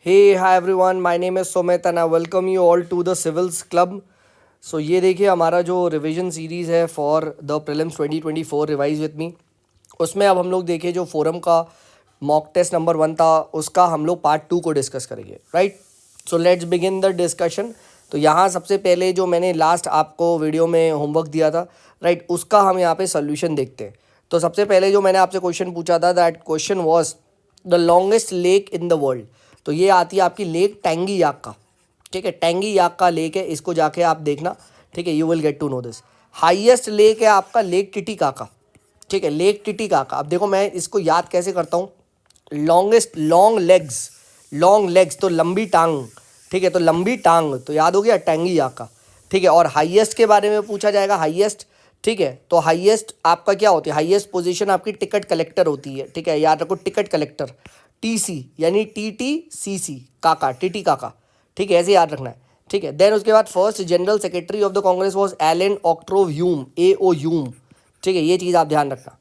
Hey, hi everyone. My name is Sumit and I welcome you all to the Civils Club. So ये देखिए हमारा जो revision series है for the prelims 2024 revise with me, उसमें अब हम लोग देखिए जो फोरम का मॉक टेस्ट नंबर 1 था उसका हम लोग पार्ट 2 को डिस्कस करेंगे, right? So let's begin the discussion. तो यहाँ सबसे पहले जो मैंने लास्ट आपको वीडियो में होमवर्क दिया था, राइट, उसका हम यहाँ पे सोल्यूशन देखते हैं. तो सबसे पहले जो मैंने आपसे क्वेश्चन पूछा था, that question was the longest lake in the world. तो ये आती है आपकी लेक टैंगी याक का. ठीक है, टैंगी याक का लेक है, इसको जाके आप देखना. ठीक है, you will get to know this. Highest lake है आपका लेक टिटिकाका. ठीक है, लेक टिटिकाका. अब देखो मैं इसको याद कैसे करता हूँ. लॉन्गेस्ट, लॉन्ग लेग्स तो लंबी टांग. ठीक है, तो लंबी टांग तो याद हो गया टैंगी याका. ठीक है, और हाईएस्ट के बारे में पूछा जाएगा, हाईएस्ट. ठीक है, तो हाईएस्ट आपका क्या होती है, हाईएस्ट पोजीशन आपकी टिकट कलेक्टर होती है. ठीक है, याद रखो टिकट कलेक्टर, टीसी यानी टीटीसीसी, काका, टीटी काका. ठीक है, ऐसे याद रखना है. ठीक है, देन उसके बाद first general secretary of the Congress was Allan Octavian Hume, AO Hume. ठीक है, ये चीज़ आप ध्यान रखना.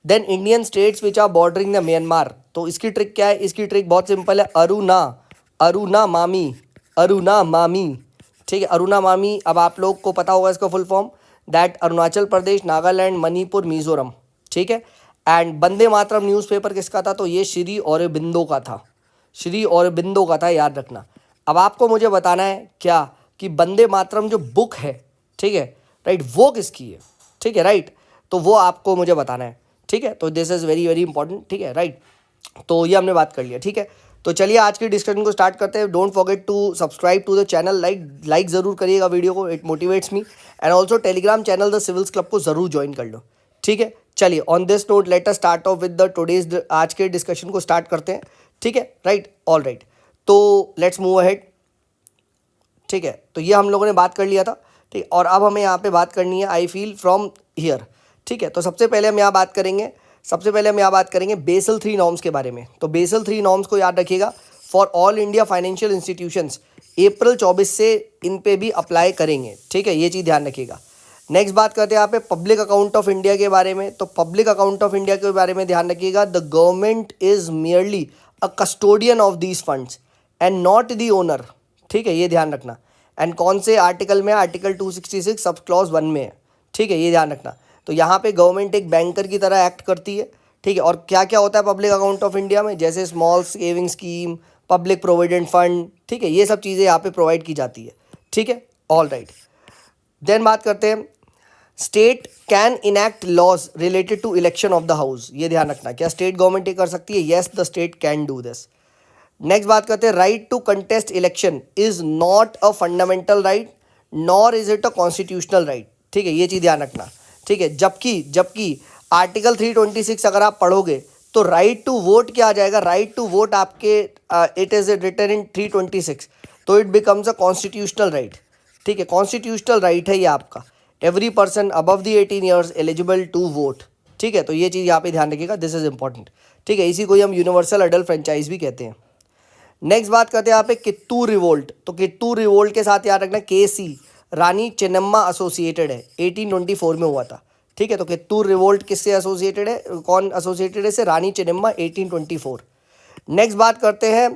Then Indian states which are bordering the Myanmar. तो इसकी ट्रिक क्या है, इसकी ट्रिक बहुत सिंपल है, अरुणा, अरुणा मामी, अरुणा मामी. ठीक है, अरुणा मामी. अब आप लोग को पता होगा इसका full form, that Arunachal Pradesh, Nagaland, Manipur, Mizoram. ठीक है, एंड वंदे मातरम न्यूज़पेपर किसका था, तो ये श्री औरबिंदो का था. श्री औरबिंदो का था, याद रखना. अब आपको मुझे बताना है क्या, कि वंदे मातरम जो बुक है, ठीक है, राइट, वो किसकी है. ठीक है, राइट, तो वो आपको मुझे बताना है. ठीक है, तो this is very very important. ठीक है, राइट, तो ये हमने बात कर लिया. ठीक है, तो चलिए आज की डिस्कशन को स्टार्ट करते हैं. Don't forget to subscribe to the channel, like ज़रूर करिएगा वीडियो को, it motivates me. And also Telegram channel the Civils Club को ज़रूर ज्वाइन कर लो. ठीक है, चलिए on this note let us start off with the today's, आज के डिस्कशन को स्टार्ट करते हैं. ठीक है, राइट, ऑल राइट, तो लेट्स मूव अहेड. ठीक है, तो ये हम लोगों ने बात कर लिया था. ठीक, और अब हमें यहाँ पे बात करनी है, आई फील फ्रॉम हियर. ठीक है, तो सबसे पहले हम यहाँ बात करेंगे बेसल 3 नॉर्म्स के बारे में. तो बेसल 3 नॉर्म्स को याद रखिएगा, for all India financial institutions, April 24 से इन पे भी अप्लाई करेंगे. ठीक है, ये चीज़ ध्यान रखिएगा. नेक्स्ट बात करते हैं यहाँ पे पब्लिक अकाउंट ऑफ इंडिया के बारे में. तो पब्लिक अकाउंट ऑफ इंडिया के बारे में ध्यान रखिएगा, the government is merely a custodian of these funds and not the owner. ठीक है, ये ध्यान रखना. एंड कौन से आर्टिकल में, आर्टिकल 266 सब क्लॉज 1 में है. ठीक है, ये ध्यान रखना. तो यहाँ पे गवर्नमेंट एक बैंकर की तरह एक्ट करती है. ठीक है, और क्या क्या होता है पब्लिक अकाउंट ऑफ इंडिया में, जैसे small saving scheme, public provident fund. ठीक है, ये सब चीज़ें यहाँ पे प्रोवाइड की जाती है. ठीक है, ऑल राइट. देन बात करते हैं, state can enact laws related to election of the house. ये ध्यान रखना, क्या स्टेट गवर्नमेंट ये कर सकती है, yes the state can do this. Next बात करते हैं, right to contest election is not a fundamental right nor is it a constitutional right. ठीक है, ये चीज़ ध्यान रखना. ठीक है, जबकि आर्टिकल 326 अगर आप पढ़ोगे तो राइट टू वोट क्या आ जाएगा, राइट टू वोट आपके इट इज रिटन इन 326, तो it becomes a constitutional right. ठीक है, कॉन्स्टिट्यूशनल राइट है ये आपका. Every person above the 18 years eligible to vote. ठीक है, तो ये चीज़ यहाँ पे ध्यान रखिएगा, दिस इज इंपॉर्टेंट. ठीक है, इसी को हम यूनिवर्सल अडल्ट फ्रेंचाइज भी कहते हैं. नेक्स्ट बात करते हैं यहाँ पे कित्तूर रिवोल्ट. तो कित्तूर रिवोल्ट के साथ याद रखना, KC रानी चेन्नम्मा एसोसिएटेड है, 1824 में हुआ था. ठीक है, तो कित्तूर रिवोल्ट किससे एसोसिएटेड है, कौन एसोसिएटेड है, से रानी चेन्नम्मा, 1824. नेक्स्ट बात करते हैं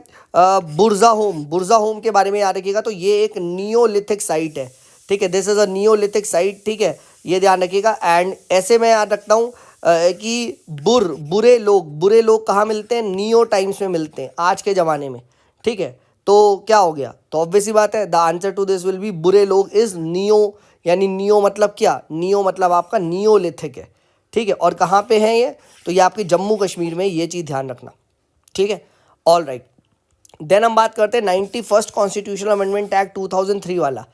बुर्जा होम. बुर्जा होम के बारे में याद रखिएगा, तो ये एक नियोलिथिक साइट है. ठीक है, this is a Neolithic site. ठीक है, ये ध्यान रखिएगा. एंड ऐसे मैं याद रखता हूँ कि बुरे लोग कहाँ मिलते हैं, नियो टाइम्स में मिलते हैं, आज के ज़माने में. ठीक है, तो क्या हो गया, तो ऑब्वियस सी बात है, the answer to this will be बुरे लोग इज नियो. यानी नियो मतलब क्या, नियो मतलब आपका नियोलिथिक है. ठीक है, और कहाँ पे है ये, तो ये आपके जम्मू कश्मीर में, ये चीज़ ध्यान रखना. ठीक है, ऑल राइट. देन हम बात करते हैं 91st कॉन्स्टिट्यूशनल अमेंडमेंट एक्ट 2003 वाला.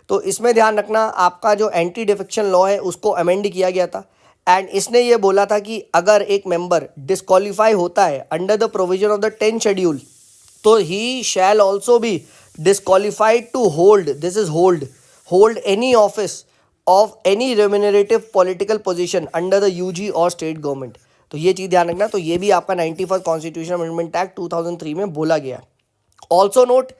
तो इसमें ध्यान रखना, आपका जो एंटी डिफेक्शन लॉ है उसको अमेंड किया गया था. एंड इसने ये बोला था कि अगर एक मेंबर डिस्क्वालीफाई होता है under the provision of the 10th schedule, तो he shall also be disqualified to hold, this is hold any office of any remunerative political position under the UG और स्टेट गवर्नमेंट. तो ये चीज़ ध्यान रखना. तो ये भी आपका 91st कॉन्स्टिट्यूशन अमेंडमेंट एक्ट 2003 में बोला गया. ऑल्सो नोट,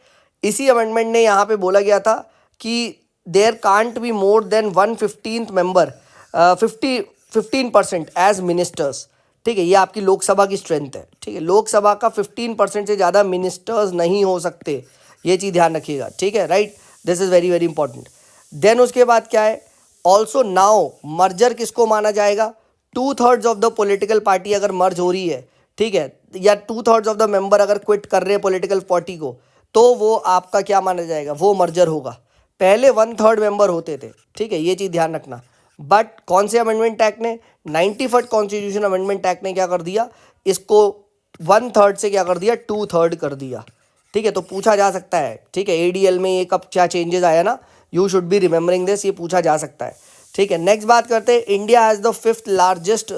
इसी अमेंडमेंट ने यहाँ पे बोला गया था कि there can't be more than 1/15 member, 15% as ministers. ठीक है, ये आपकी लोकसभा की स्ट्रेंथ है। ठीक है, लोकसभा का 15% से ज़्यादा मिनिस्टर्स नहीं हो सकते, ये चीज़ ध्यान रखिएगा। ठीक है, right, this is very very important. Then उसके बाद क्या है, ऑल्सो नाउ मर्जर किसको माना जाएगा, 2/3 ऑफ द पॉलिटिकल पार्टी अगर मर्ज हो रही है, ठीक है, या 2/3 ऑफ द मेंबर अगर क्विट कर रहे हैं पॉलिटिकल पार्टी को, तो वो आपका क्या माना जाएगा, वो मर्जर होगा। पहले 1/3 मेंबर होते थे। ठीक है, ये चीज़ ध्यान रखना। बट कौन से अमेंडमेंट एक्ट ने, 91 कॉन्स्टिट्यूशन अमेंडमेंट एक्ट ने क्या कर दिया, इसको 1/3 से क्या कर दिया, 2/3 कर दिया। ठीक है, तो पूछा जा सकता है। ठीक है, एडीएल में ये कब क्या चेंजेस आया ना, you should be remembering this, ये पूछा जा सकता है। ठीक है, नेक्स्ट बात करते हैं, India has the 5th largest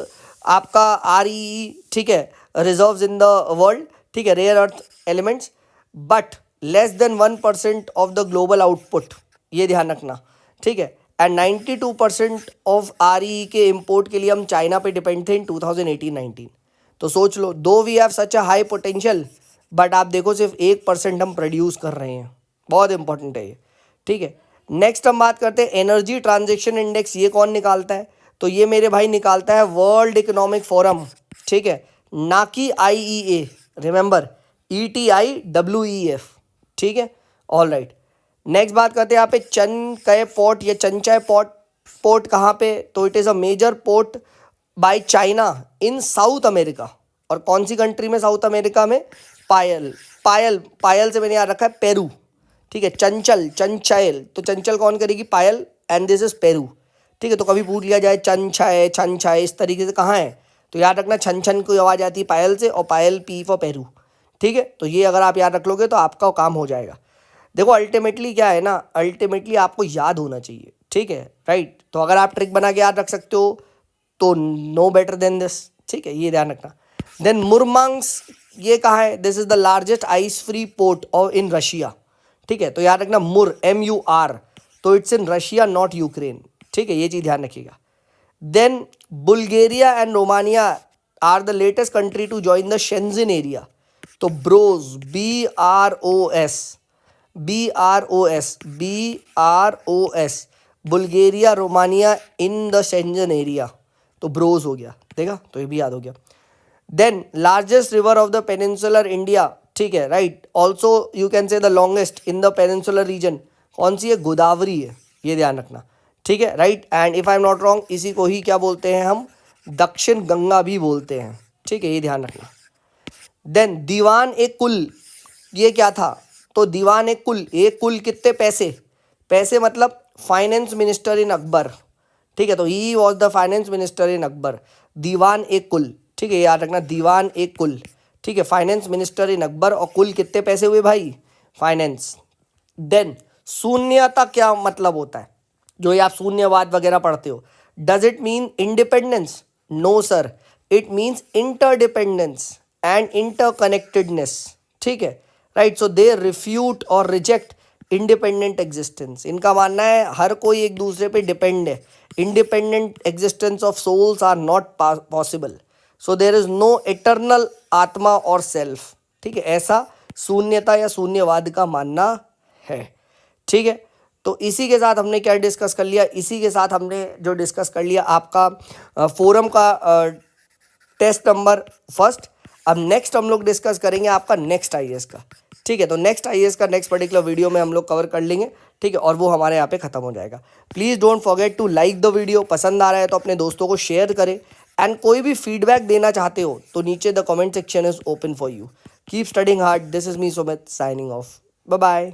आपका REE, ठीक है, रिजर्व्स इन द वर्ल्ड। ठीक है, rare earth elements, but less than 1% of the global output, ये ध्यान रखना। ठीक है, एंड 92% ऑफ REE के इम्पोर्ट के लिए हम चाइना पे डिपेंड थे इन 2018-19। तो सोच लो, though we have such a high potential, but आप देखो सिर्फ 1% हम प्रोड्यूस कर रहे हैं। बहुत इंपॉर्टेंट है ये। ठीक है, नेक्स्ट हम बात करते हैं एनर्जी ट्रांजेक्शन इंडेक्स, ये कौन निकालता है, तो ये मेरे भाई निकालता है वर्ल्ड इकोनॉमिक फोरम। ठीक है, ना कि IEA, रिमेंबर ETIWEF। ठीक है, ऑल राइट। नेक्स्ट बात करते हैं यहाँ पे चनकय पोर्ट या चंचय पोर्ट कहाँ पे, तो it is a major port by China in South America. और कौन सी कंट्री में साउथ अमेरिका में, पायल से मैंने याद रखा है पेरू। ठीक है, चंचल, तो चंचल कौन करेगी, पायल, एंड दिस इज पेरू। ठीक है, तो कभी पूछ लिया जाए छन इस तरीके से कहाँ है, तो याद रखना छन की आवाज़ आती है पायल से, और पायल P फॉर पेरू। ठीक है, तो ये अगर आप याद रख लोगे तो आपका काम हो जाएगा। देखो अल्टीमेटली क्या है ना, अल्टीमेटली आपको याद होना चाहिए। ठीक है, राइट, तो अगर आप ट्रिक बना के याद रख सकते हो तो नो बेटर देन दिस। ठीक है, ये ध्यान रखना। देन मुरमांस्क, ये कहाँ है, this is the largest ice free port of in Russia. ठीक है, तो याद रखना MUR, तो it's in Russia not Ukraine. ठीक है, ये चीज़ ध्यान रखिएगा। Then Bulgaria and Romania are the latest country to join the Schengen area. तो bros, BROS, Bulgaria Romania in the Schengen area, तो ब्रोस हो गया। देखा, तो ये भी याद हो गया। Then largest river of the peninsular India. ठीक है, right, also you can say the longest in the peninsular reason, कौन सी है, गोदावरी है, ये ध्यान रखना। ठीक है, right, and if I am not wrong, इसी को ही क्या बोलते हैं हम, दक्षिण गंगा भी बोलते हैं। ठीक है, ये ध्यान रखना। देन दीवान ए कुल, ये क्या था, तो दीवान ए कुल कितने पैसे मतलब फाइनेंस मिनिस्टर इन अकबर। ठीक है, तो he was the finance minister in Akbar, दीवान ए कुल। ठीक है, याद रखना, दीवान ए कुल। ठीक है, फाइनेंस मिनिस्टर इन अकबर, और कुल कितने पैसे हुए भाई, फाइनेंस। देन शून्यता क्या मतलब होता है, जो ये आप शून्यवाद वगैरह पढ़ते हो, does it mean independence, no sir, it means interdependence and interconnectedness. ठीक है, राइट, सो दे रिफ्यूट और रिजेक्ट इंडिपेंडेंट एग्जिस्टेंस। इनका मानना है हर कोई एक दूसरे पे डिपेंड है, independent existence of souls are not possible, so there is no eternal आत्मा और सेल्फ। ठीक है, ऐसा शून्यता या शून्यवाद का मानना है। ठीक है, तो इसी के साथ हमने क्या डिस्कस कर लिया, इसी के साथ हमने जो डिस्कस कर लिया आपका फोरम का टेस्ट नंबर 1। अब नेक्स्ट हम लोग डिस्कस करेंगे आपका नेक्स्ट IAS का। ठीक है, तो नेक्स्ट IAS का नेक्स्ट पर्टिकुलर वीडियो में हम लोग कवर कर लेंगे। ठीक है, और वो हमारे यहाँ पे खत्म हो जाएगा। Please don't forget to like the video, पसंद आ रहा है तो अपने दोस्तों को शेयर करें, एंड कोई भी फीडबैक देना चाहते हो तो नीचे the comment section is open for you. Keep studying hard, this is me Sumit signing off, bye bye.